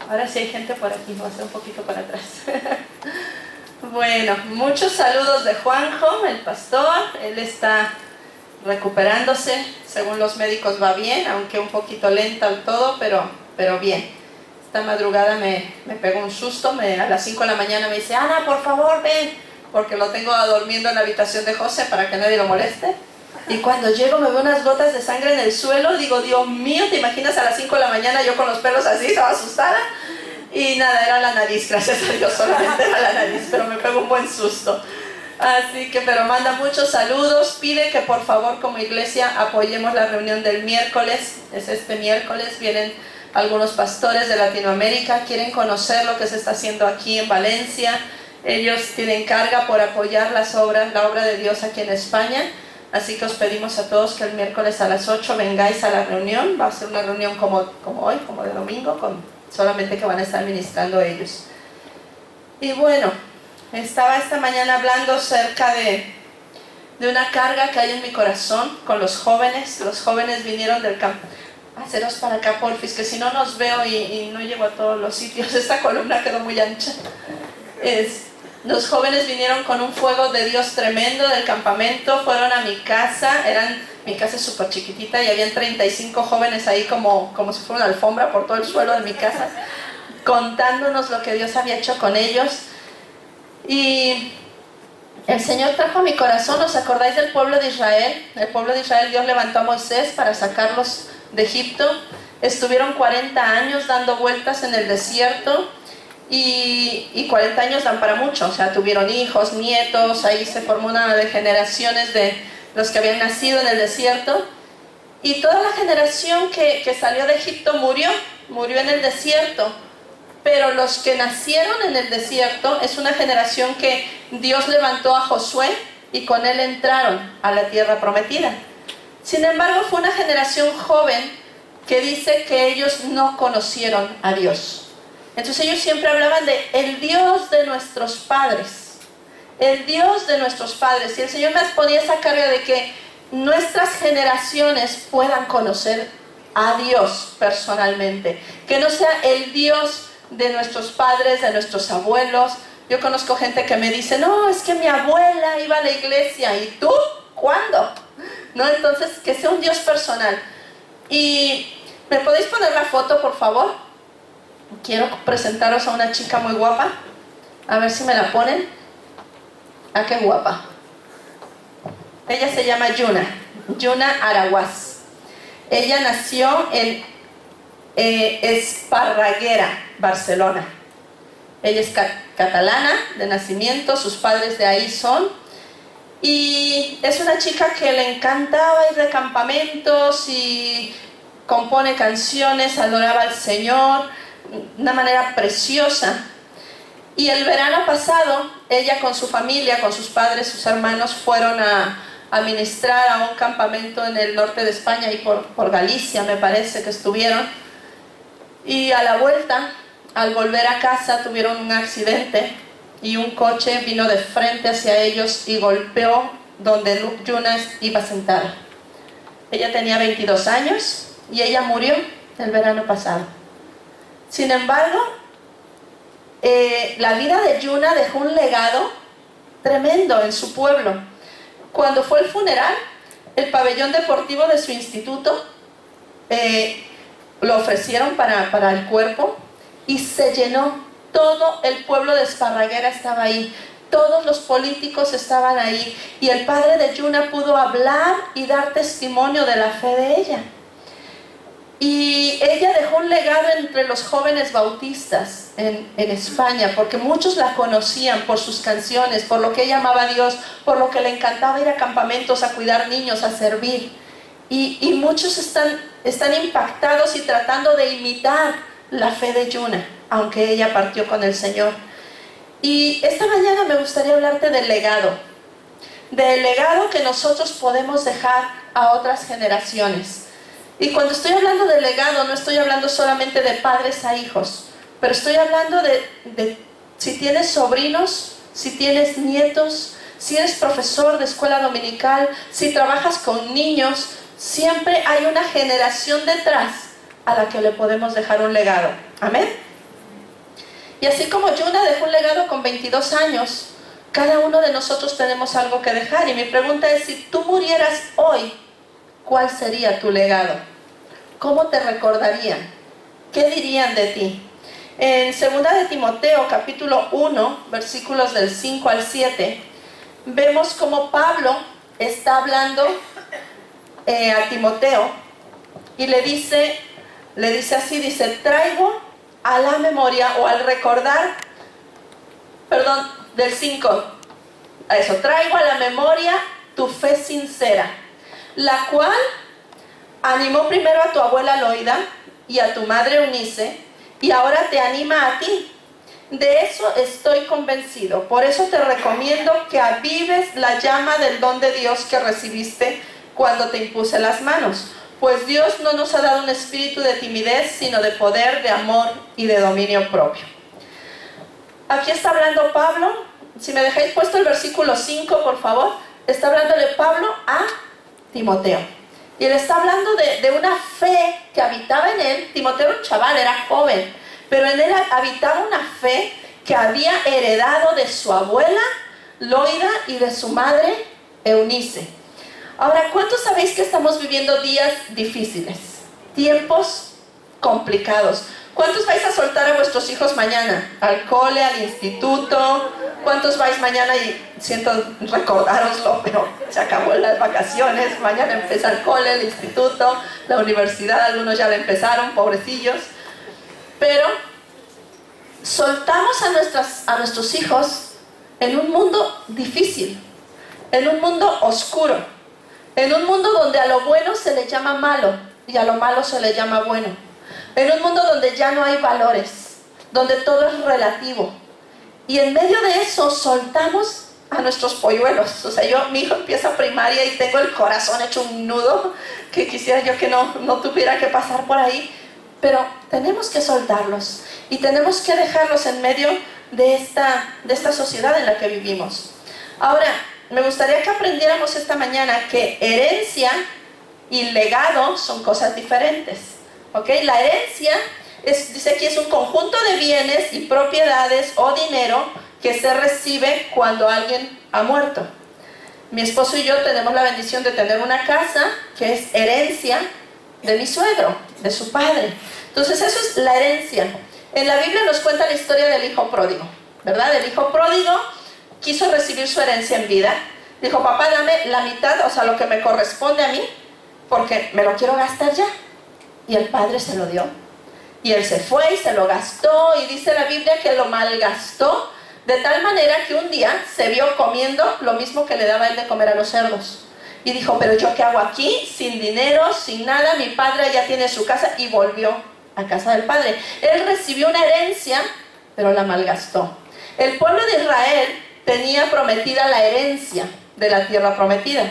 Ahora sí hay gente por aquí, voy a hacer un poquito para atrás. Bueno, muchos saludos de Juanjo, el pastor. Él está recuperándose, según los médicos va bien, aunque un poquito lenta y todo, pero bien. Esta madrugada me pegó un susto, a las 5 de la mañana me dice: Ana, por favor, ven, porque lo tengo durmiendo en la habitación de José para que nadie lo moleste. Y cuando llego me veo unas gotas de sangre en el suelo, digo, Dios mío, ¿te imaginas a las 5 de la mañana yo con los pelos así, estaba asustada? Y nada, era la nariz, gracias a Dios, solamente era la nariz, pero me pegó un buen susto. Así que, pero manda muchos saludos, pide que por favor como iglesia apoyemos la reunión del miércoles, es este miércoles, vienen algunos pastores de Latinoamérica, quieren conocer lo que se está haciendo aquí en Valencia, ellos tienen carga por apoyar la obra de Dios aquí en España. Así que os pedimos a todos que el miércoles a las 8 vengáis a la reunión. Va a ser una reunión como hoy, como de domingo, solamente que van a estar ministrando ellos. Y bueno, estaba esta mañana hablando acerca de una carga que hay en mi corazón con los jóvenes. Los jóvenes vinieron del campo. Haceros para acá, porfis, que si no nos veo y no llego a todos los sitios. Esta columna quedó muy ancha. Los jóvenes vinieron con un fuego de Dios tremendo del campamento, fueron a mi casa, mi casa es súper chiquitita y habían 35 jóvenes ahí como si fuera una alfombra por todo el suelo de mi casa, contándonos lo que Dios había hecho con ellos. Y el Señor trajo a mi corazón, ¿os acordáis del pueblo de Israel? El pueblo de Israel, Dios levantó a Moisés para sacarlos de Egipto. Estuvieron 40 años dando vueltas en el desierto. Y 40 años dan para mucho, o sea, tuvieron hijos, nietos, ahí se formó una de generaciones de los que habían nacido en el desierto. Y toda la generación que salió de Egipto murió en el desierto. Pero los que nacieron en el desierto es una generación que Dios levantó a Josué y con él entraron a la tierra prometida. Sin embargo, fue una generación joven que dice que ellos no conocieron a Dios. Entonces ellos siempre hablaban de el Dios de nuestros padres, el Dios de nuestros padres. Y el Señor me ponía esa carga de que nuestras generaciones puedan conocer a Dios personalmente. Que no sea el Dios de nuestros padres, de nuestros abuelos. Yo conozco gente que me dice, no, es que mi abuela iba a la iglesia. ¿Y tú? ¿Cuándo? ¿No? Entonces, que sea un Dios personal. Y ¿me podéis poner la foto, por favor? Quiero presentaros a una chica muy guapa. A ver si me la ponen. Ah, qué guapa. Ella se llama Yuna Araguaz. Ella nació en Esparraguera, Barcelona. Ella es catalana de nacimiento, sus padres de ahí son. Y es una chica que le encantaba ir de campamentos y compone canciones, adoraba al Señor de una manera preciosa. Y el verano pasado, ella con su familia, con sus padres, sus hermanos, fueron a ministrar a un campamento en el norte de España y por Galicia, me parece que estuvieron. Y a la vuelta, al volver a casa, tuvieron un accidente y un coche vino de frente hacia ellos y golpeó donde Yuna iba sentada. Ella tenía 22 años y ella murió el verano pasado. Sin embargo, la vida de Yuna dejó un legado tremendo en su pueblo. Cuando fue el funeral, el pabellón deportivo de su instituto lo ofrecieron para el cuerpo y se llenó. Todo el pueblo de Esparraguera estaba ahí, todos los políticos estaban ahí y el padre de Yuna pudo hablar y dar testimonio de la fe de ella. Y ella dejó un legado entre los jóvenes bautistas en España, porque muchos la conocían por sus canciones, por lo que ella amaba a Dios, por lo que le encantaba ir a campamentos, a cuidar niños, a servir. Y muchos están impactados y tratando de imitar la fe de Yuna, aunque ella partió con el Señor. Y esta mañana me gustaría hablarte del legado que nosotros podemos dejar a otras generaciones. Y cuando estoy hablando de legado, no estoy hablando solamente de padres a hijos, pero estoy hablando de si tienes sobrinos, si tienes nietos, si eres profesor de escuela dominical, si trabajas con niños, siempre hay una generación detrás a la que le podemos dejar un legado. ¿Amén? Y así como Yuna dejó un legado con 22 años, cada uno de nosotros tenemos algo que dejar. Y mi pregunta es, si tú murieras hoy, ¿cuál sería tu legado? ¿Cómo te recordarían? ¿Qué dirían de ti? En 2 de Timoteo, capítulo 1, versículos del 5 al 7, vemos como Pablo está hablando a Timoteo y le dice así, dice, traigo a la memoria o al recordar, perdón, del 5, a eso, traigo a la memoria tu fe sincera, la cual animó primero a tu abuela Loida y a tu madre Eunice, y ahora te anima a ti. De eso estoy convencido. Por eso te recomiendo que avives la llama del don de Dios que recibiste cuando te impuse las manos. Pues Dios no nos ha dado un espíritu de timidez, sino de poder, de amor y de dominio propio. Aquí está hablando Pablo. Si me dejáis puesto el versículo 5, por favor. Está hablándole Pablo a Timoteo. Y él está hablando de una fe que habitaba en él. Timoteo era un chaval, era joven, pero en él habitaba una fe que había heredado de su abuela Loida y de su madre Eunice. Ahora, ¿cuántos sabéis que estamos viviendo días difíciles? Tiempos complicados. ¿Cuántos vais a soltar a vuestros hijos mañana? Al cole, al instituto. ¿Cuántos vais mañana? Y siento recordároslo, pero se acabó las vacaciones. Mañana empieza el cole, el instituto, la universidad. Algunos ya la empezaron, pobrecillos. Pero soltamos a nuestros hijos en un mundo difícil, en un mundo oscuro, en un mundo donde a lo bueno se le llama malo y a lo malo se le llama bueno. En un mundo donde ya no hay valores, donde todo es relativo. Y en medio de eso soltamos a nuestros polluelos. O sea, mi hijo empieza primaria y tengo el corazón hecho un nudo, que quisiera yo que no tuviera que pasar por ahí. Pero tenemos que soltarlos y tenemos que dejarlos en medio de esta sociedad en la que vivimos. Ahora, me gustaría que aprendiéramos esta mañana que herencia y legado son cosas diferentes. ¿Ok? La herencia, dice aquí, es un conjunto de bienes y propiedades o dinero que se recibe cuando alguien ha muerto. Mi esposo y yo tenemos la bendición de tener una casa que es herencia de mi suegro, de su padre. Entonces eso es la herencia. En la Biblia nos cuenta la historia del hijo pródigo, ¿verdad? El hijo pródigo quiso recibir su herencia en vida. Dijo, papá, dame la mitad, o sea, lo que me corresponde a mí, porque me lo quiero gastar ya. Y el padre se lo dio. Y él se fue y se lo gastó. Y dice la Biblia que lo malgastó de tal manera que un día se vio comiendo lo mismo que le daba él de comer a los cerdos. Y dijo, pero ¿yo qué hago aquí? Sin dinero, sin nada. Mi padre ya tiene su casa. Y volvió a casa del padre. Él recibió una herencia, pero la malgastó. El pueblo de Israel tenía prometida la herencia de la tierra prometida.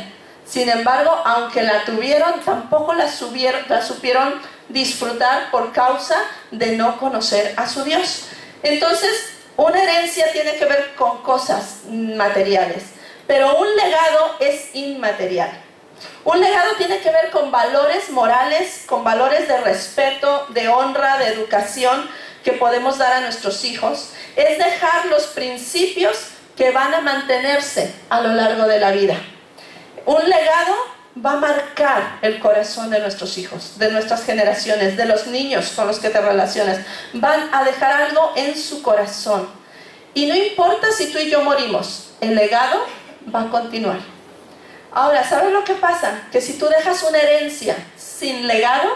Sin embargo, aunque la tuvieron, tampoco la supieron disfrutar por causa de no conocer a su Dios. Entonces, una herencia tiene que ver con cosas materiales, pero un legado es inmaterial. Un legado tiene que ver con valores morales, con valores de respeto, de honra, de educación que podemos dar a nuestros hijos. Es dejar los principios que van a mantenerse a lo largo de la vida. Un legado va a marcar el corazón de nuestros hijos, de nuestras generaciones, de los niños con los que te relacionas. Van a dejar algo en su corazón. Y no importa si tú y yo morimos, el legado va a continuar. Ahora, ¿sabes lo que pasa? Que si tú dejas una herencia sin legado,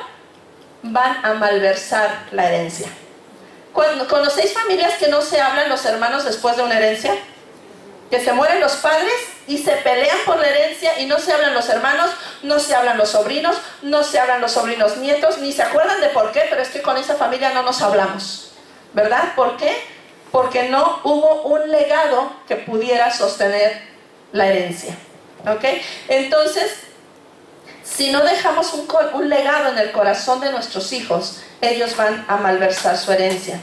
van a malversar la herencia. ¿Conocéis familias que no se hablan los hermanos después de una herencia? Que se mueren los padres y se pelean por la herencia y no se hablan los hermanos, no se hablan los sobrinos, no se hablan los sobrinos nietos, ni se acuerdan de por qué, pero es que con esa familia no nos hablamos, ¿verdad? ¿Por qué? Porque no hubo un legado que pudiera sostener la herencia, ¿ok? Entonces, si no dejamos un legado en el corazón de nuestros hijos, ellos van a malversar su herencia.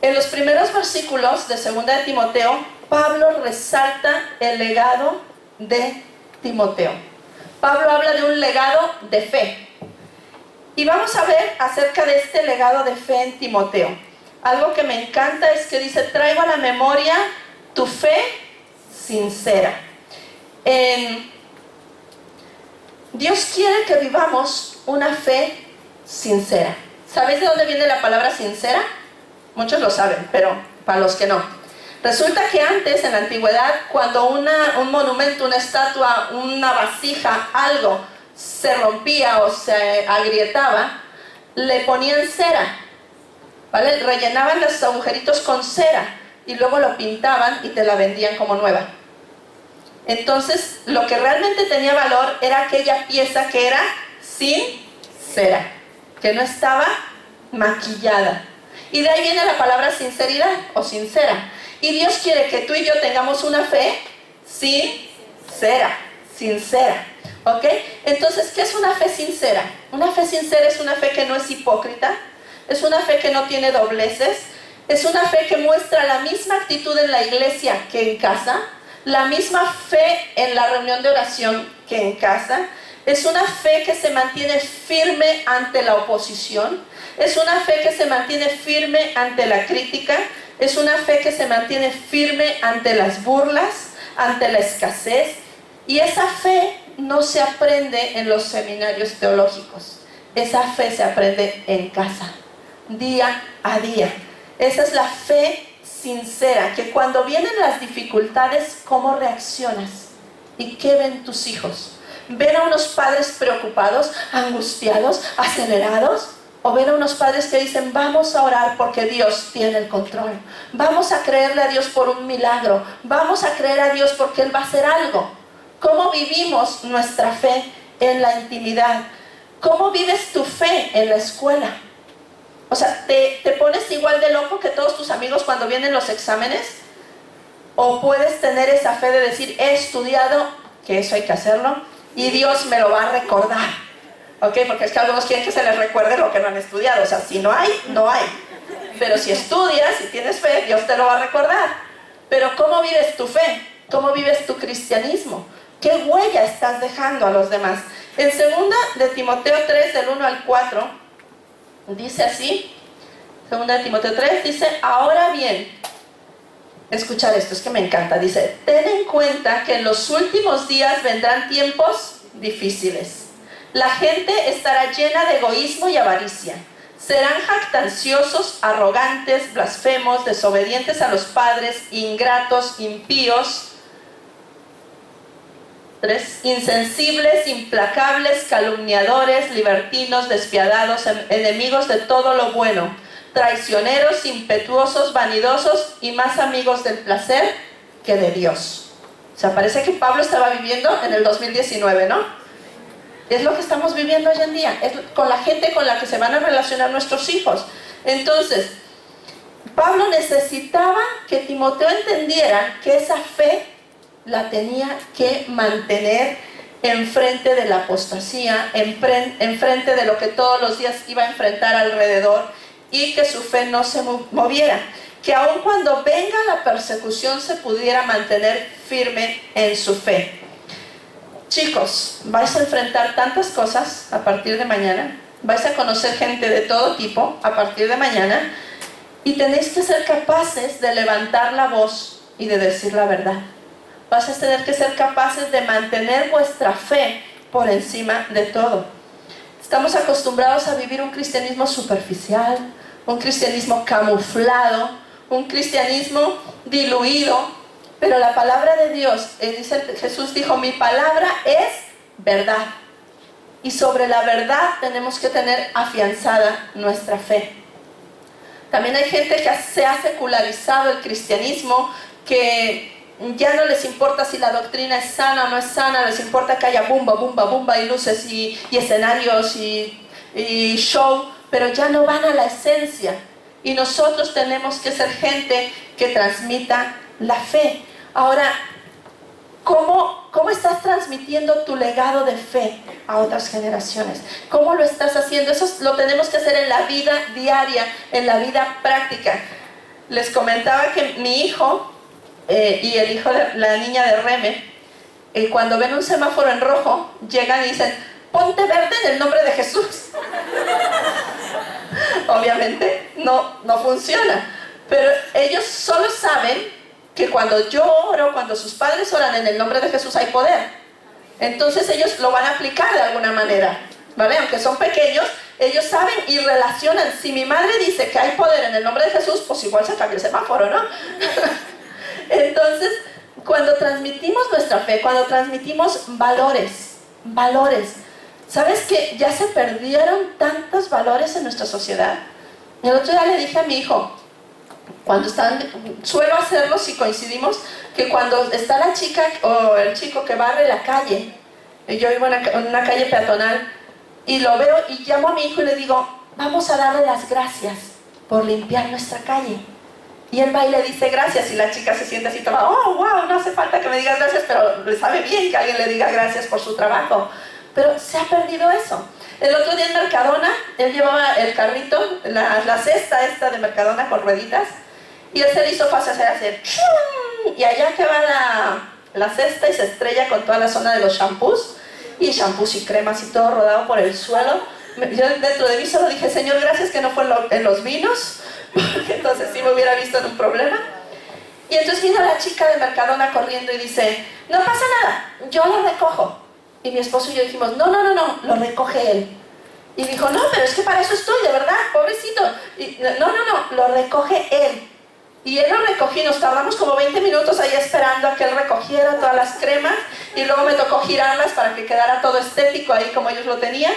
En los primeros versículos de 2 de Timoteo, Pablo resalta el legado de Timoteo. Pablo habla de un legado de fe. Y vamos a ver acerca de este legado de fe en Timoteo. algo que me encanta es que dice, traigo a la memoria tu fe sincera. Dios quiere que vivamos una fe sincera. ¿Sabéis de dónde viene la palabra sincera? Muchos lo saben, pero para los que no. Resulta que antes, en la antigüedad, cuando un monumento, una estatua, una vasija, algo se rompía o se agrietaba, le ponían cera, ¿vale? Rellenaban los agujeritos con cera y luego lo pintaban y te la vendían como nueva. Entonces, lo que realmente tenía valor era aquella pieza que era sin cera, que no estaba maquillada. Y de ahí viene la palabra sinceridad o sincera. Y Dios quiere que tú y yo tengamos una fe sincera. ¿Ok? Entonces, ¿qué es una fe sincera? Una fe sincera es una fe que no es hipócrita, es una fe que no tiene dobleces, es una fe que muestra la misma actitud en la iglesia que en casa, la misma fe en la reunión de oración que en casa. Es una fe que se mantiene firme ante la oposición, es una fe que se mantiene firme ante la crítica, es una fe que se mantiene firme ante las burlas, ante la escasez. Y esa fe no se aprende en los seminarios teológicos, esa fe se aprende en casa, día a día. Esa es la fe sincera, que cuando vienen las dificultades, ¿cómo reaccionas? ¿Y qué ven tus hijos? ¿Ven a unos padres preocupados, angustiados, acelerados? ¿O ven a unos padres que dicen, vamos a orar porque Dios tiene el control? Vamos a creerle a Dios por un milagro. Vamos a creer a Dios porque Él va a hacer algo. ¿Cómo vivimos nuestra fe en la intimidad? ¿Cómo vives tu fe en la escuela? O sea, ¿te pones igual de loco que todos tus amigos cuando vienen los exámenes? ¿O puedes tener esa fe de decir, he estudiado, que eso hay que hacerlo, y Dios me lo va a recordar? ¿Ok? Porque es que algunos quieren que se les recuerde lo que no han estudiado. O sea, si no hay, no hay. Pero si estudias, si tienes fe, Dios te lo va a recordar. Pero ¿cómo vives tu fe? ¿Cómo vives tu cristianismo? ¿Qué huella estás dejando a los demás? En 2 de Timoteo 3, del 1 al 4, dice así. 2 de Timoteo 3 dice, ahora bien, escuchar esto, es que me encanta. Dice, ten en cuenta que en los últimos días vendrán tiempos difíciles. La gente estará llena de egoísmo y avaricia. Serán jactanciosos, arrogantes, blasfemos, desobedientes a los padres, ingratos, impíos. 3. Insensibles, implacables, calumniadores, libertinos, despiadados, enemigos de todo lo bueno, traicioneros, impetuosos, vanidosos y más amigos del placer que de Dios. O sea, parece que Pablo estaba viviendo en el 2019, ¿no? Es lo que estamos viviendo hoy en día, es con la gente con la que se van a relacionar nuestros hijos. Entonces, Pablo necesitaba que Timoteo entendiera que esa fe la tenía que mantener enfrente de la apostasía, enfrente de lo que todos los días iba a enfrentar alrededor, y que su fe no se moviera, que aun cuando venga la persecución se pudiera mantener firme en su fe. Chicos, vais a enfrentar tantas cosas a partir de mañana, vais a conocer gente de todo tipo a partir de mañana, y tenéis que ser capaces de levantar la voz y de decir la verdad. Vas a tener que ser capaces de mantener vuestra fe por encima de todo. Estamos acostumbrados a vivir un cristianismo superficial, un cristianismo camuflado, un cristianismo diluido. Pero la palabra de Dios, Jesús dijo, mi palabra es verdad. Y sobre la verdad tenemos que tener afianzada nuestra fe. También hay gente que se ha secularizado el cristianismo, que ya no les importa si la doctrina es sana o no es sana, les importa que haya bumba, bumba, bumba y luces y escenarios y show, pero ya no van a la esencia. Y nosotros tenemos que ser gente que transmita la fe. Ahora, ¿cómo estás transmitiendo tu legado de fe a otras generaciones? ¿Cómo lo estás haciendo? Eso lo tenemos que hacer en la vida diaria, en la vida práctica. Les comentaba que mi hijo y el hijo de la niña de Reme, cuando ven un semáforo en rojo, llegan y dicen, ponte verde en el nombre de Jesús. Obviamente no funciona. Pero ellos solo saben que cuando yo oro, cuando sus padres oran en el nombre de Jesús hay poder. Entonces ellos lo van a aplicar de alguna manera, ¿vale? Aunque son pequeños, ellos saben y relacionan. Si mi madre dice que hay poder en el nombre de Jesús, pues igual se cambia el semáforo, ¿no? Entonces, cuando transmitimos nuestra fe, cuando transmitimos valores, ¿sabes que ya se perdieron tantos valores en nuestra sociedad? El otro día le dije a mi hijo, suelo hacerlo si coincidimos, que cuando está la chica o el chico que barre la calle, yo vivo en una calle peatonal, y lo veo y llamo a mi hijo y le digo, vamos a darle las gracias por limpiar nuestra calle. Y él va y le dice gracias, y la chica se siente así toda, oh, wow, no hace falta que me digas gracias, pero le sabe bien que alguien le diga gracias por su trabajo. Pero se ha perdido eso. El otro día en Mercadona, él llevaba el carrito, la cesta esta de Mercadona con rueditas, y él se le hizo fácil hacer ¡chum! Y allá que va la cesta y se estrella con toda la zona de los shampoos, y shampoos y cremas y todo rodado por el suelo. Yo dentro de mí solo dije, Señor, gracias que no fue en los vinos, porque entonces sí me hubiera visto en un problema. Y entonces vino la chica de Mercadona corriendo y dice, no pasa nada, yo lo recojo. Y mi esposo y yo dijimos, no, lo recoge él. Y dijo, no, pero es que para eso estoy, de verdad, pobrecito. Y, no, lo recoge él. Y él lo recogió y nos tardamos como 20 minutos ahí esperando a que él recogiera todas las cremas, y luego me tocó girarlas para que quedara todo estético ahí como ellos lo tenían.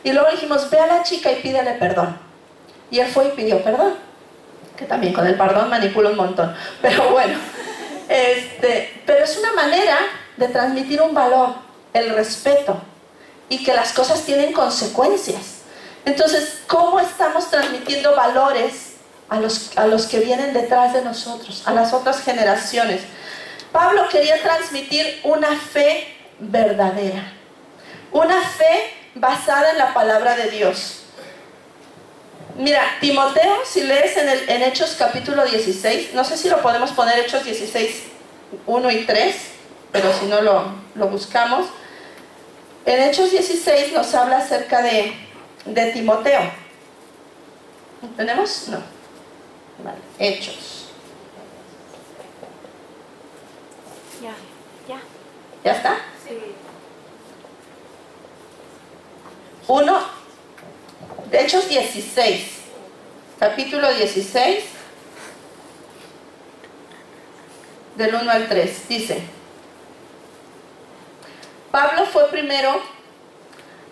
Y luego dijimos, ve a la chica y pídele perdón. Y él fue y pidió perdón, que también con el perdón manipulo un montón, pero bueno, pero es una manera de transmitir un valor, el respeto, y que las cosas tienen consecuencias. Entonces, ¿cómo estamos transmitiendo valores a los que vienen detrás de nosotros, a las otras generaciones? Pablo quería transmitir una fe verdadera, una fe basada en la palabra de Dios. Mira, Timoteo, si lees en Hechos capítulo 16, no sé si lo podemos poner, Hechos 16, 1 y 3, pero si no lo buscamos. En Hechos 16 nos habla acerca de Timoteo. ¿Tenemos? No. Vale, Hechos. Ya. ¿Ya está? Sí. 1, de Hechos 16, capítulo 16, del 1 al 3, dice, Pablo fue primero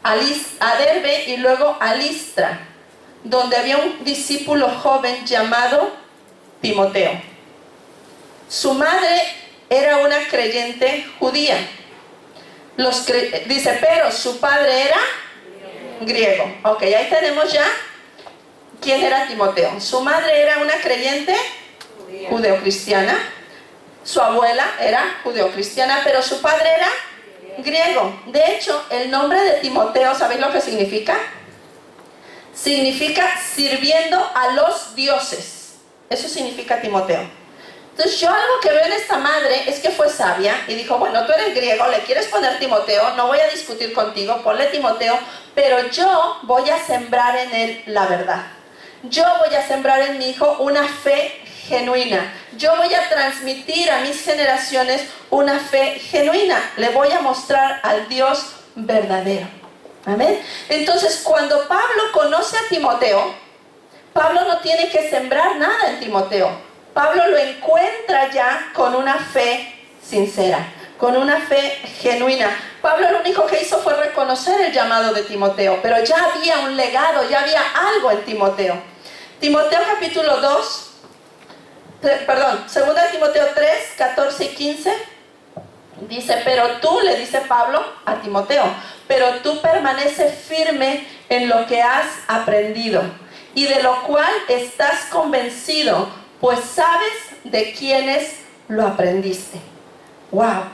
a Derbe y luego a Listra, donde había un discípulo joven llamado Timoteo. Su madre era una creyente judía. Dice, pero su padre era griego. Ok, ahí tenemos ya quién era Timoteo. Su madre era una creyente judeocristiana. Su abuela era judeocristiana, pero su padre era griego. De hecho, el nombre de Timoteo, ¿sabéis lo que significa? Significa sirviendo a los dioses. Eso significa Timoteo. Entonces yo algo que veo en esta madre es que fue sabia y dijo, bueno, tú eres griego, le quieres poner Timoteo, no voy a discutir contigo, ponle Timoteo, pero yo voy a sembrar en él la verdad. Yo voy a sembrar en mi hijo una fe genuina. Yo voy a transmitir a mis generaciones una fe genuina. Le voy a mostrar al Dios verdadero. Amén. Entonces, cuando Pablo conoce a Timoteo, Pablo no tiene que sembrar nada en Timoteo. Pablo lo encuentra ya con una fe sincera, con una fe genuina. Pablo lo único que hizo fue reconocer el llamado de Timoteo, pero ya había un legado, ya había algo en Timoteo. Timoteo capítulo 2, perdón, 2 Timoteo 3, 14 y 15, dice, pero tú, le dice Pablo a Timoteo, pero tú permanece firme en lo que has aprendido y de lo cual estás convencido, pues sabes de quiénes lo aprendiste. Wow.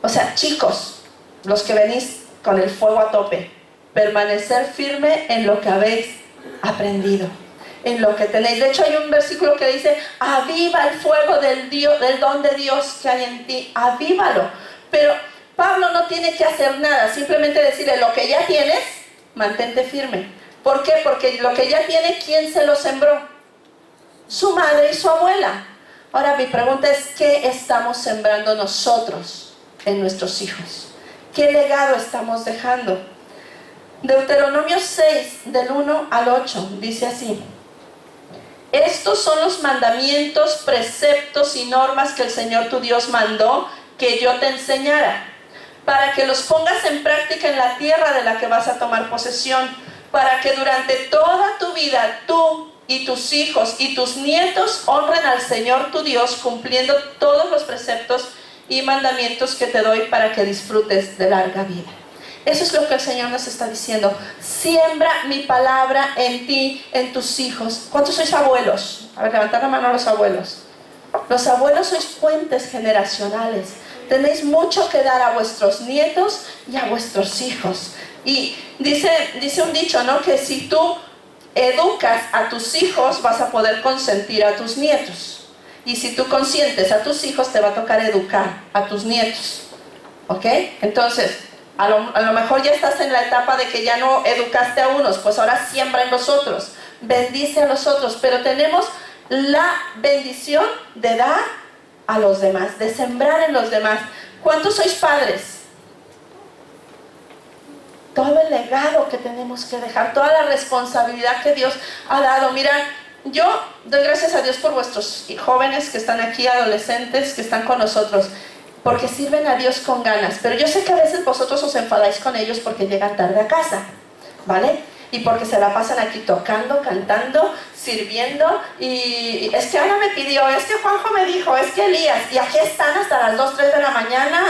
O sea, chicos, los que venís con el fuego a tope, permanecer firme en lo que habéis aprendido, en lo que tenéis. De hecho, hay un versículo que dice, aviva el fuego del don de Dios que hay en ti, avívalo. Pero Pablo no tiene que hacer nada, simplemente decirle lo que ya tienes, mantente firme. ¿Por qué? Porque lo que ya tiene, ¿quién se lo sembró? Su madre y su abuela. Ahora mi pregunta es, ¿qué estamos sembrando nosotros en nuestros hijos? ¿Qué legado estamos dejando? Deuteronomio 6, del 1 al 8, dice así: estos son los mandamientos, preceptos y normas que el Señor tu Dios mandó que yo te enseñara, para que los pongas en práctica en la tierra de la que vas a tomar posesión, para que durante toda tu vida tú y tus hijos y tus nietos honren al Señor tu Dios, cumpliendo todos los preceptos y mandamientos que te doy para que disfrutes de larga vida. Eso es lo que el Señor nos está diciendo. Siembra mi palabra en ti, en tus hijos. ¿Cuántos sois abuelos? A ver, levantad la mano a los abuelos. Los abuelos sois puentes generacionales. Tenéis mucho que dar a vuestros nietos y a vuestros hijos. Y dice un dicho, ¿no? Que si tú educas a tus hijos, vas a poder consentir a tus nietos. Y si tú consientes a tus hijos, te va a tocar educar a tus nietos. ¿Ok? Entonces, a lo mejor ya estás en la etapa de que ya no educaste a unos, pues ahora siembra en los otros. Bendice a los otros. Pero tenemos la bendición de dar a los demás, de sembrar en los demás. ¿Cuántos sois padres? Todo el legado que tenemos que dejar, toda la responsabilidad que Dios ha dado. Mira, yo doy gracias a Dios por vuestros jóvenes que están aquí, adolescentes que están con nosotros, porque sirven a Dios con ganas. Pero yo sé que a veces vosotros os enfadáis con ellos porque llegan tarde a casa, ¿vale? Y porque se la pasan aquí tocando, cantando, sirviendo. Y es que Ana me pidió, es que Juanjo me dijo, es que Elías, y aquí están hasta las 2, 3 de la mañana.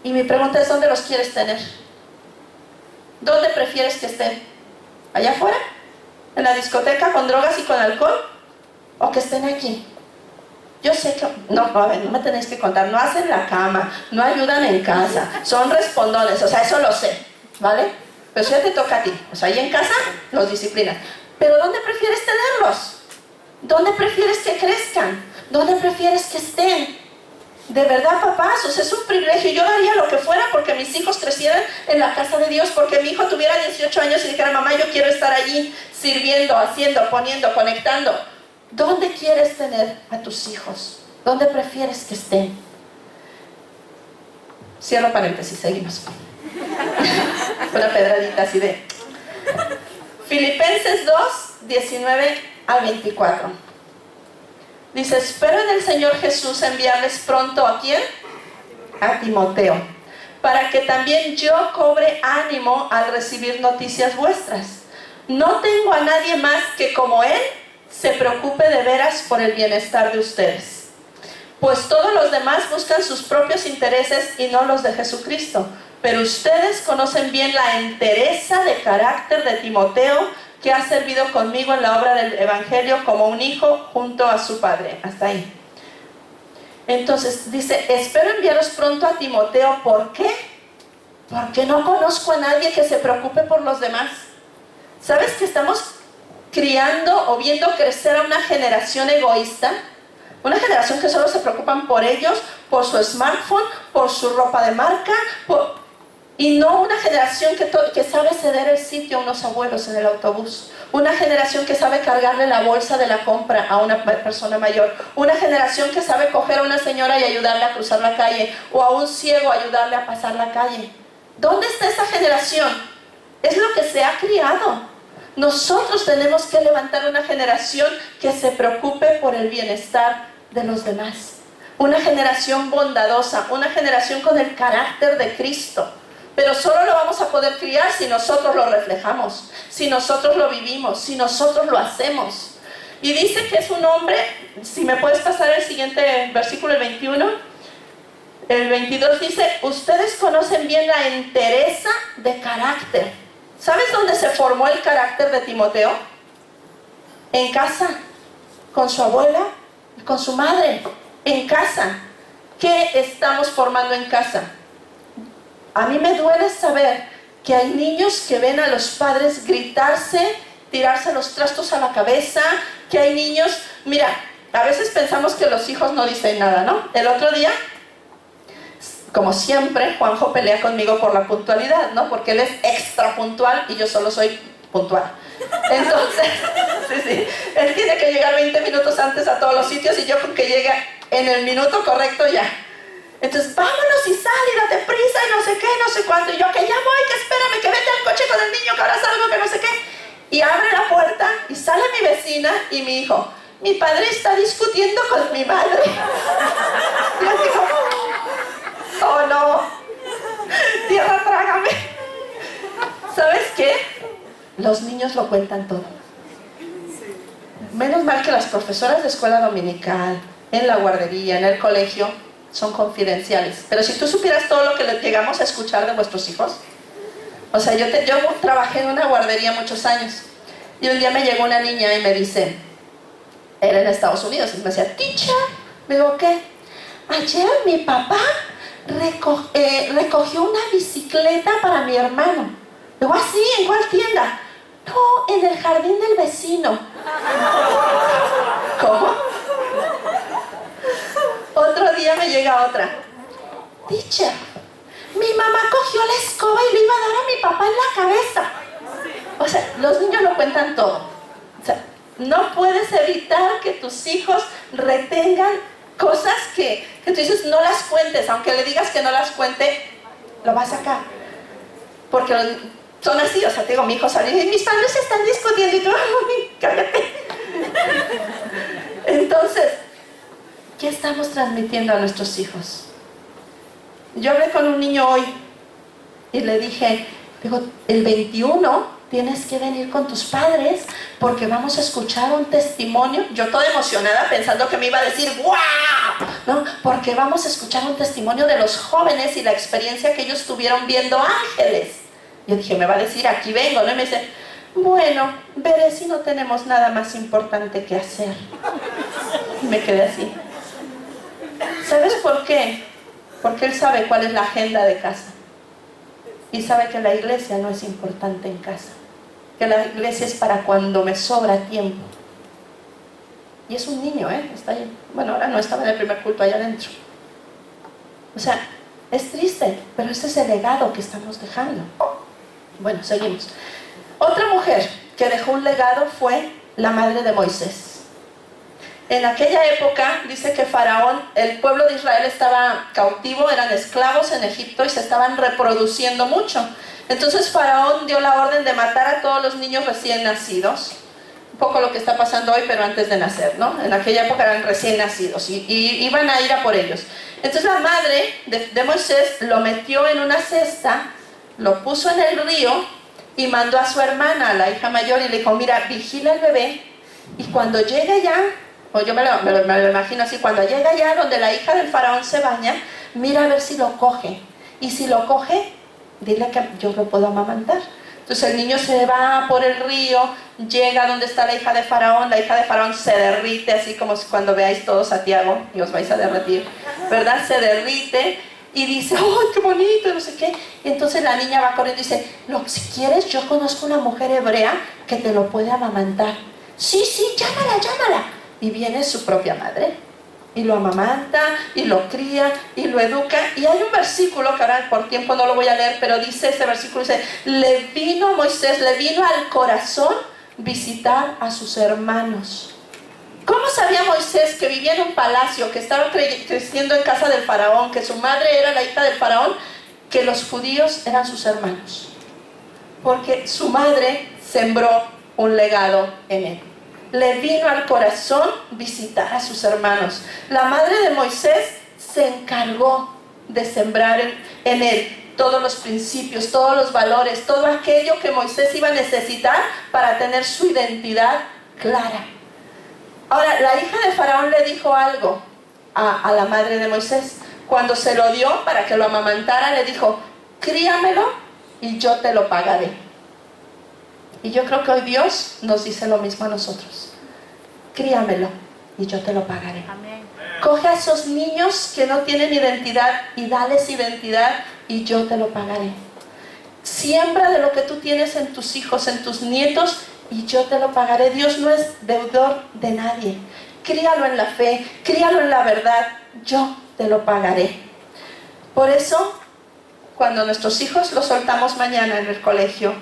Y mi pregunta es, ¿dónde los quieres tener? ¿Dónde prefieres que estén? ¿Allá afuera? ¿En la discoteca con drogas y con alcohol? ¿O que estén aquí? Yo sé que, no me tenéis que contar, no hacen la cama, no ayudan en casa, son respondones, o sea, eso lo sé, ¿vale? Pero eso ya te toca a ti, o sea, ahí en casa los disciplinas. Pero ¿dónde prefieres tenerlos? ¿Dónde prefieres que crezcan? ¿Dónde prefieres que estén? De verdad, papás, o sea, es un privilegio. Yo daría lo que fuera porque mis hijos crecieran en la casa de Dios, porque mi hijo tuviera 18 años y dijera, mamá, yo quiero estar allí sirviendo, haciendo, poniendo, conectando. ¿Dónde quieres tener a tus hijos? ¿Dónde prefieres que estén? Cierro paréntesis, seguimos. Una pedradita así de... Filipenses 2, 19 al 24. Dice, espero en el Señor Jesús enviarles pronto, ¿a quién? A Timoteo, para que también yo cobre ánimo al recibir noticias vuestras. No tengo a nadie más que como él se preocupe de veras por el bienestar de ustedes. Pues todos los demás buscan sus propios intereses y no los de Jesucristo. Pero ustedes conocen bien la entereza de carácter de Timoteo, que ha servido conmigo en la obra del Evangelio como un hijo junto a su padre. Hasta ahí. Entonces dice, espero enviaros pronto a Timoteo. ¿Por qué? Porque no conozco a nadie que se preocupe por los demás. ¿Sabes que estamos criando o viendo crecer a una generación egoísta? Una generación que solo se preocupan por ellos, por su smartphone, por su ropa de marca, y no una generación que sabe ceder el sitio a unos abuelos en el autobús. Una generación que sabe cargarle la bolsa de la compra a una persona mayor. Una generación que sabe coger a una señora y ayudarle a cruzar la calle, o a un ciego ayudarle a pasar la calle. ¿Dónde está esa generación? Es lo que se ha criado. Nosotros tenemos que levantar una generación que se preocupe por el bienestar de los demás. Una generación bondadosa, una generación con el carácter de Cristo. Pero solo lo vamos a poder criar si nosotros lo reflejamos, si nosotros lo vivimos, si nosotros lo hacemos. Y dice que es un hombre, si me puedes pasar el siguiente versículo, el 21. El 22 dice, ustedes conocen bien la entereza de carácter. ¿Sabes dónde se formó el carácter de Timoteo? En casa, con su abuela y con su madre. En casa. ¿Qué estamos formando en casa? A mí me duele saber que hay niños que ven a los padres gritarse, tirarse los trastos a la cabeza, que hay niños... Mira, a veces pensamos que los hijos no dicen nada, ¿no? El otro día, como siempre, Juanjo pelea conmigo por la puntualidad, ¿no? Porque él es extra puntual y yo solo soy puntual. Entonces, sí, él tiene que llegar 20 minutos antes a todos los sitios y yo con que llegue en el minuto correcto ya. Entonces, vámonos y sal y date prisa y no sé qué, no sé cuánto. Y yo, que ya voy, que espérame, que vete al coche con el niño, que ahora salgo, que no sé qué. Y abre la puerta y sale mi vecina y mi hijo. Mi padre está discutiendo con mi madre. Y yo digo, oh no, tierra, trágame. ¿Sabes qué? Los niños lo cuentan todo. Menos mal que las profesoras de escuela dominical, en la guardería, en el colegio, son confidenciales. Pero si tú supieras todo lo que les llegamos a escuchar de vuestros hijos. O sea, yo trabajé en una guardería muchos años. Y un día me llegó una niña y me dice, era en Estados Unidos, y me decía, teacher, me digo, ¿qué? Ayer mi papá recogió una bicicleta para mi hermano. Digo, ¿ah, sí? ¿En cuál tienda? No, en el jardín del vecino. ¿Cómo? Otro día me llega otra. Teacher, mi mamá cogió la escoba y le iba a dar a mi papá en la cabeza. O sea, los niños lo cuentan todo. O sea, no puedes evitar que tus hijos retengan cosas que tú dices, no las cuentes. Aunque le digas que no las cuente, lo va a sacar. Porque son así, o sea, te digo, mi hijo sale y mis padres están discutiendo y tú, cállate. Entonces, ¿qué estamos transmitiendo a nuestros hijos? Yo hablé con un niño hoy y le dije, digo, el 21 tienes que venir con tus padres porque vamos a escuchar un testimonio. Yo toda emocionada pensando que me iba a decir ¡guau! ¿No? Porque vamos a escuchar un testimonio de los jóvenes y la experiencia que ellos tuvieron viendo ángeles. Yo dije, me va a decir, aquí vengo, ¿no? Y me dice, bueno, veré si no tenemos nada más importante que hacer. Y me quedé así. ¿Sabes por qué? Porque él sabe cuál es la agenda de casa. Y sabe que la iglesia no es importante en casa. Que la iglesia es para cuando me sobra tiempo. Y es un niño, ¿eh? Está ahí. Bueno, ahora no, estaba en el primer culto allá adentro. O sea, es triste, pero este es el legado que estamos dejando. Bueno, seguimos. Otra mujer que dejó un legado fue la madre de Moisés. En aquella época, dice que Faraón, el pueblo de Israel estaba cautivo, eran esclavos en Egipto y se estaban reproduciendo mucho. Entonces Faraón dio la orden de matar a todos los niños recién nacidos. Un poco lo que está pasando hoy, pero antes de nacer, ¿no? En aquella época eran recién nacidos y iban a ir a por ellos. Entonces la madre de Moisés lo metió en una cesta, lo puso en el río y mandó a su hermana, la hija mayor, y le dijo, mira, vigila el bebé y cuando llegue ya, o yo me lo imagino así, cuando llegue allá donde la hija del faraón se baña, mira a ver si lo coge. Y si lo coge, dile que yo lo puedo amamantar. Entonces el niño se va por el río, llega donde está la hija de faraón se derrite, así como cuando veáis todos a Tiago y os vais a derretir, ¿verdad? Se derrite y dice, ¡ay, qué bonito! No sé qué. Y entonces la niña va corriendo y dice, no, si quieres, yo conozco una mujer hebrea que te lo puede amamantar. Sí, llámala. Y viene su propia madre y lo amamanta y lo cría y lo educa. Y hay un versículo que ahora por tiempo no lo voy a leer, pero dice ese versículo, dice, le vino al corazón visitar a sus hermanos. ¿Cómo sabía Moisés que vivía en un palacio, que estaba creciendo en casa del faraón, que su madre era la hija del faraón, que los judíos eran sus hermanos? Porque su madre sembró un legado en él. Le vino al corazón visitar a sus hermanos. La madre de Moisés se encargó de sembrar en él todos los principios, todos los valores, todo aquello que Moisés iba a necesitar para tener su identidad clara. Ahora, la hija de Faraón le dijo algo a la madre de Moisés. Cuando se lo dio para que lo amamantara, le dijo, críamelo y yo te lo pagaré. Y yo creo que hoy Dios nos dice lo mismo a nosotros. Críamelo y yo te lo pagaré. Amén. Coge a esos niños que no tienen identidad y dales identidad y yo te lo pagaré. Siembra de lo que tú tienes en tus hijos, en tus nietos y yo te lo pagaré. Dios no es deudor de nadie. Críalo en la fe, críalo en la verdad, yo te lo pagaré. Por eso, cuando nuestros hijos los soltamos mañana en el colegio,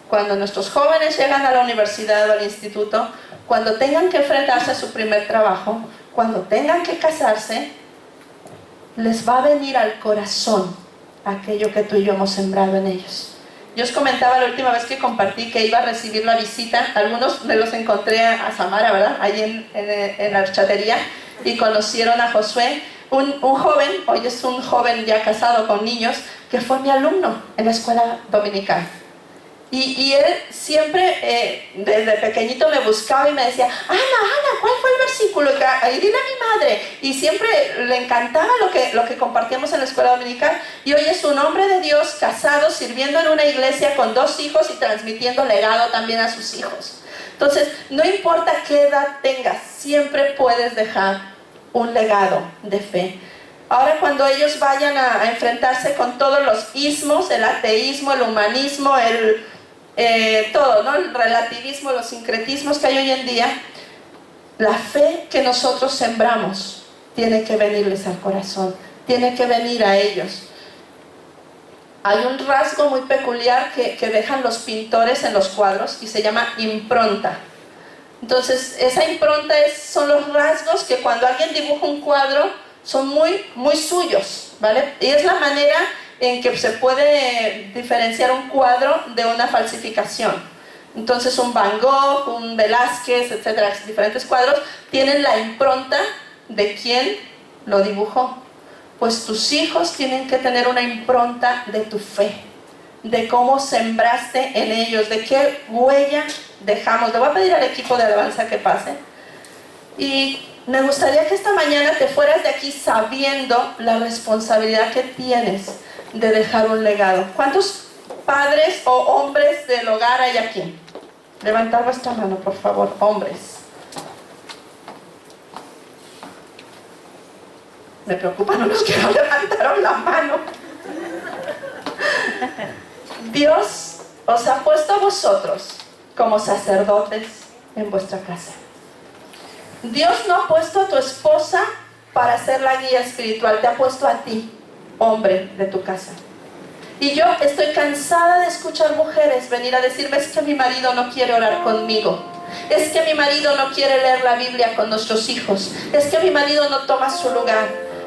cuando nuestros jóvenes llegan a la universidad o al instituto, cuando tengan que enfrentarse a su primer trabajo, cuando tengan que casarse, les va a venir al corazón aquello que tú y yo hemos sembrado en ellos. Yo os comentaba la última vez que compartí que iba a recibir la visita, algunos me los encontré a Samara, ¿verdad? Allí en la horchatería, y conocieron a Josué, un joven, hoy es un joven ya casado con niños, que fue mi alumno en la escuela dominical. Y él siempre, desde pequeñito, me buscaba y me decía, Ana, ¿cuál fue el versículo? Y dile a mi madre. Y siempre le encantaba lo que compartíamos en la escuela dominical. Y hoy es un hombre de Dios, casado, sirviendo en una iglesia con 2 hijos y transmitiendo legado también a sus hijos. Entonces, no importa qué edad tengas, siempre puedes dejar un legado de fe. Ahora, cuando ellos vayan a enfrentarse con todos los ismos, el ateísmo, el humanismo, todo, ¿no? El relativismo, los sincretismos que hay hoy en día, la fe que nosotros sembramos tiene que venirles al corazón, tiene que venir a ellos. Hay un rasgo muy peculiar que dejan los pintores en los cuadros y se llama impronta. Entonces, esa impronta son los rasgos que cuando alguien dibuja un cuadro son muy suyos, ¿vale? Y es la manera en que se puede diferenciar un cuadro de una falsificación. Entonces, un Van Gogh, un Velázquez, etcétera, diferentes cuadros tienen la impronta de quien lo dibujó. Pues tus hijos tienen que tener una impronta de tu fe, de cómo sembraste en ellos, de qué huella dejamos. Le voy a pedir al equipo de alabanza que pase. Y me gustaría que esta mañana te fueras de aquí sabiendo la responsabilidad que tienes de dejar un legado. ¿Cuántos padres o hombres del hogar hay aquí? Levantad vuestra mano, por favor, hombres. Me preocupan los que no levantaron la mano. Dios os ha puesto a vosotros como sacerdotes en vuestra casa. Dios no ha puesto a tu esposa para ser la guía espiritual, te ha puesto a ti, hombre de tu casa. Y yo estoy cansada de escuchar mujeres venir a decirme, es que mi marido no quiere orar conmigo, es que mi marido no quiere leer la Biblia con nuestros hijos, es que mi marido no toma su lugar.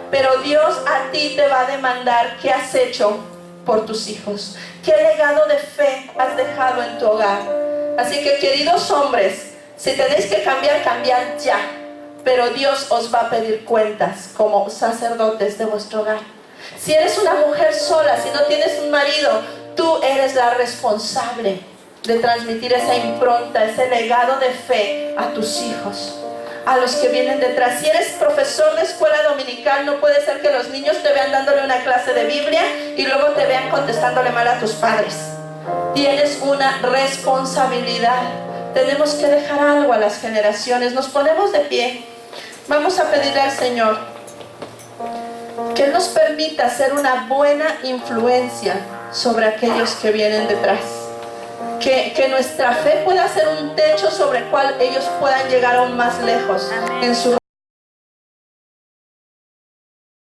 Pero Dios a ti te va a demandar qué has hecho por tus hijos, qué legado de fe has dejado en tu hogar. Así que, queridos hombres, si tenéis que cambiar, cambiad ya. Pero Dios os va a pedir cuentas como sacerdotes de vuestro hogar. Si eres una mujer sola, si no tienes un marido, tú eres la responsable de transmitir esa impronta, ese legado de fe a tus hijos, a los que vienen detrás. Si eres profesor de escuela dominical, no puede ser que los niños te vean dándole una clase de Biblia y luego te vean contestándole mal a tus padres. Tienes una responsabilidad. Tenemos que dejar algo a las generaciones. Nos ponemos de pie. Vamos a pedirle al Señor que Él nos permita ser una buena influencia sobre aquellos que vienen detrás. Que nuestra fe pueda ser un techo sobre el cual ellos puedan llegar aún más lejos en su